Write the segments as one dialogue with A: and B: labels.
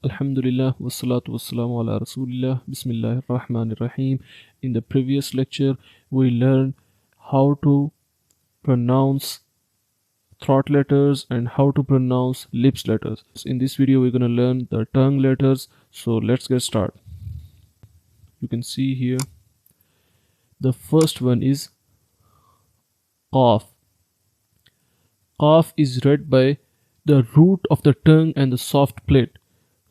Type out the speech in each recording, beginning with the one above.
A: Alhamdulillah wassalatu wassalamu ala rasulillah bismillahir rahmanir rahim. In the previous lecture we learned how to pronounce throat letters and how to pronounce lips letters. In this video we're going to learn the tongue letters, so let's get started. You can see here the first one is qaf. Qaf is read by the root of the tongue and the soft plate.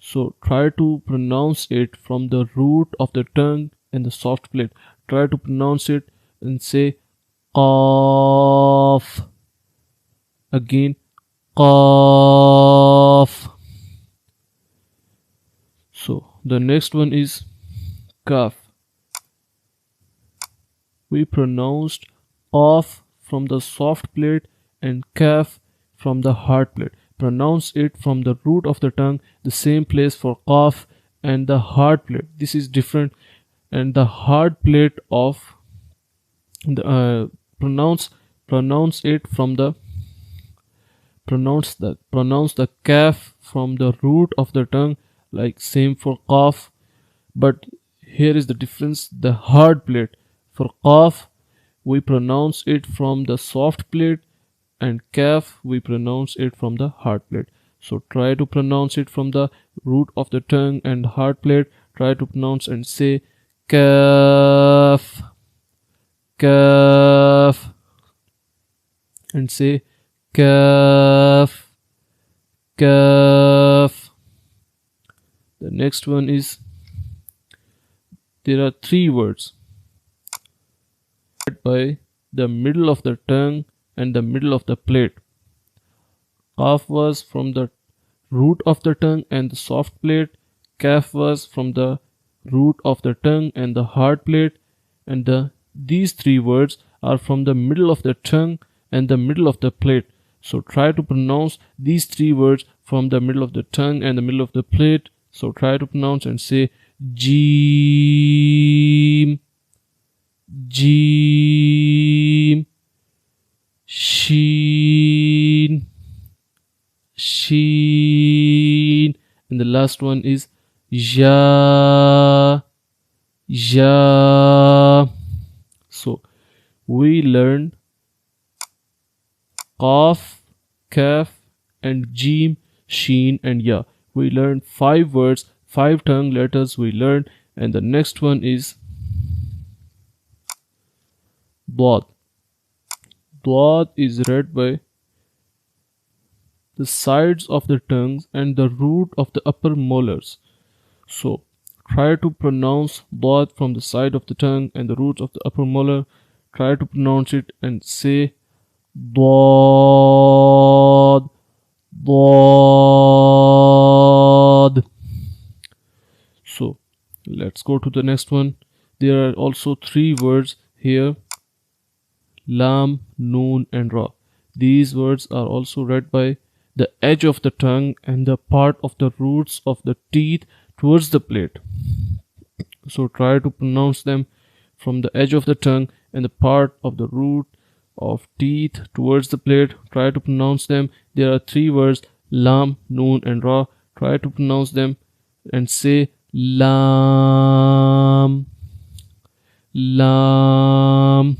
A: So try to pronounce it from the root of the tongue and the soft plate. Try to pronounce it and say qaf. Again, qaf. So the next one is kaf. We pronounced qaf from the soft plate and kaf from the hard plate. Pronounce it from the root of the tongue, the same place for qaf and the hard plate. This is different, and the hard plate of the pronounce it from the pronounce the kaf from the root of the tongue, like same for qaf. But here is the difference: the hard plate for qaf we pronounce it from the soft plate, and kaf we pronounce it from the hard plate. So try to pronounce it from the root of the tongue and hard plate. Try to pronounce and say kaf, kaf, and say kaf, kaf. The next one is, there are three words by the middle of the tongue and the middle of the plate. Qaf was from the root of the tongue and the soft plate. Kaf was from the root of the tongue and the hard plate. And these three words are from the middle of the tongue and the middle of the plate. So try to pronounce these three words from the middle of the tongue and the middle of the plate. So try to pronounce and say Jeem, Jeem, Sheen, Sheen, and the last one is Ja, Ja. So we learned Qaf, Kaf, and Jeem, Sheen, and Ya. We learned 5 words, 5 tongue letters we learned, and the next one is Dad. Dad is read by the sides of the tongues and the root of the upper molars. So try to pronounce Dad from the side of the tongue and the roots of the upper molar. Try to pronounce it and say Dad, Dad. So let's go to the next one. There are also 3 words here: Lam, Noon, and Ra. These words are also read by the edge of the tongue and the part of the roots of the teeth towards the plate. So try to pronounce them from the edge of the tongue and the part of the root of teeth towards the plate. Try to pronounce them. There are 3 words: Lam, Noon, and Ra. Try to pronounce them and say Lam, Lam,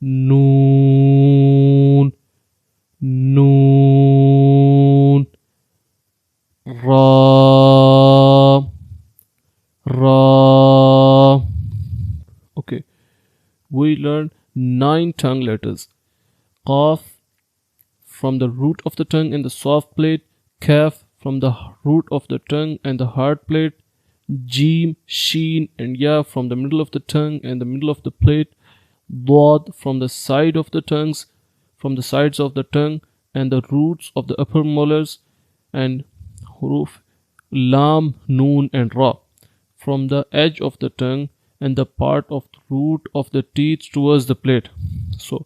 A: Noon, Noon, Ra, Ra. Okay, we learned 9 tongue letters: Qaf from the root of the tongue and the soft plate, Kaf from the root of the tongue and the hard plate, Jeem, Sheen, and Ya from the middle of the tongue and the middle of the plate, Dad from the side of the tongues, from the sides of the tongue and the roots of the upper molars, and huruf Lam, Noon, and Ra from the edge of the tongue and the part of the root of the teeth towards the plate. So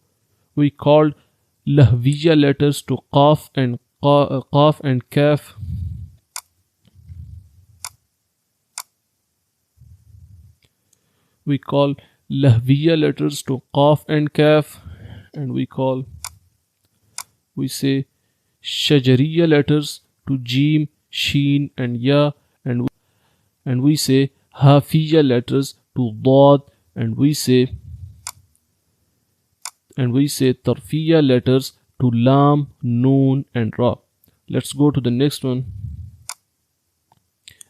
A: we called Lahviya letters to Qaf and Kaf. We call Lahviya letters to Qaf and Kaf, and we say Shajariya letters to Jeem, sheen and ya, and we say hafiya letters to dad, and we say tarfiya letters to lam, noon and ra. Let's go to the next one.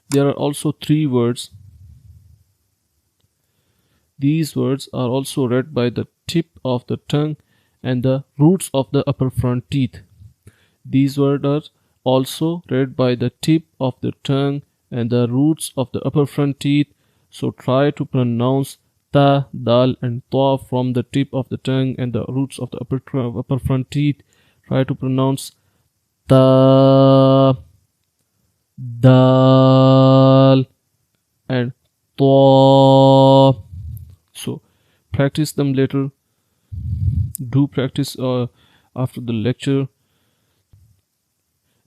A: There are also three words. These words are also read by the tip of the tongue and the roots of the upper front teeth. These words are also read by the tip of the tongue and the roots of the upper front teeth. So try to pronounce ta, dal and ta from the tip of the tongue and the roots of the upper front teeth. Try to pronounce ta, dal and ta. So practice them later. Do practice after the lecture.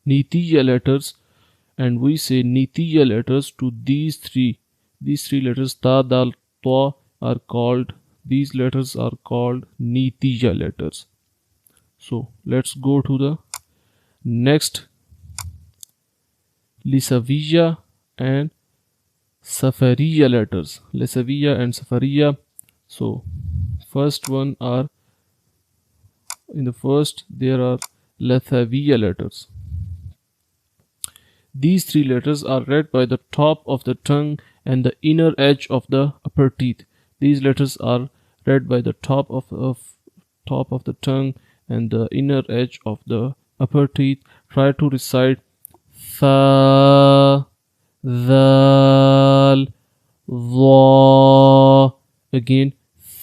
A: Nitiya letters, and we say nitiya letters to these three letters ta, dal, ta are called, these letters are called nitiya letters. So let's go to the next, lisaviya and safariya letters. Lisaviya and safariya. So first one are, in the first there are lathaviya letters. These three letters are read by the top of the tongue and the inner edge of the upper teeth. These letters are read by the top of the tongue and the inner edge of the upper teeth. Try to recite tha, dhal, dha. Again,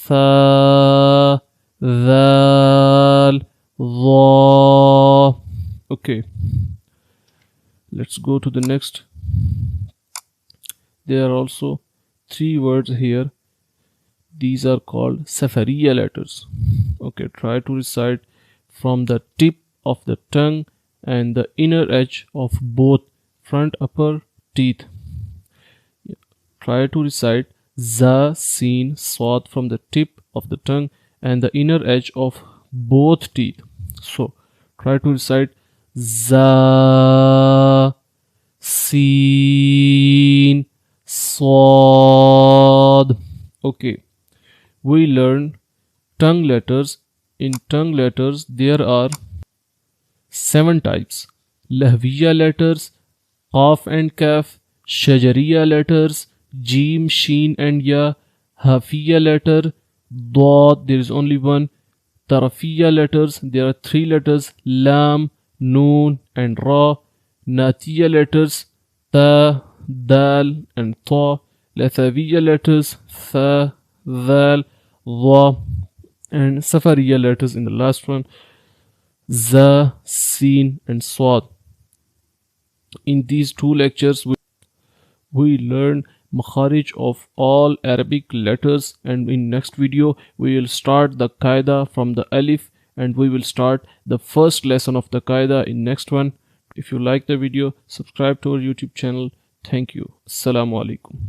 A: tha, dhal, dha. Okay. Let's go to the next. There are also three words here. These are called safariya letters. Okay, try to recite from the tip of the tongue and the inner edge of both front upper teeth. Try to recite za, sin, swad from the tip of the tongue and the inner edge of both teeth. So try to recite za, sin, swad. Okay, we learn tongue letters. In tongue letters there are 7 types: lahviya letters, qaf and kaf, shajariya letters, jim, sheen and ya, hafiya letter, dad, there is only one, tarafiya letters, there are 3 letters: lam, noon and ra, natiya letters, ta, dal and ta, lathaviya letters, tha, dhal, dha, and safariya letters in the last one, za, sin and swad. In these 2 lectures we learn Makharij of all Arabic letters, and in next video we will start the qaida from the alif, and we will start the first lesson of the qaida in next one. If you like the video, subscribe to our YouTube channel. Thank you. Assalamu alaikum.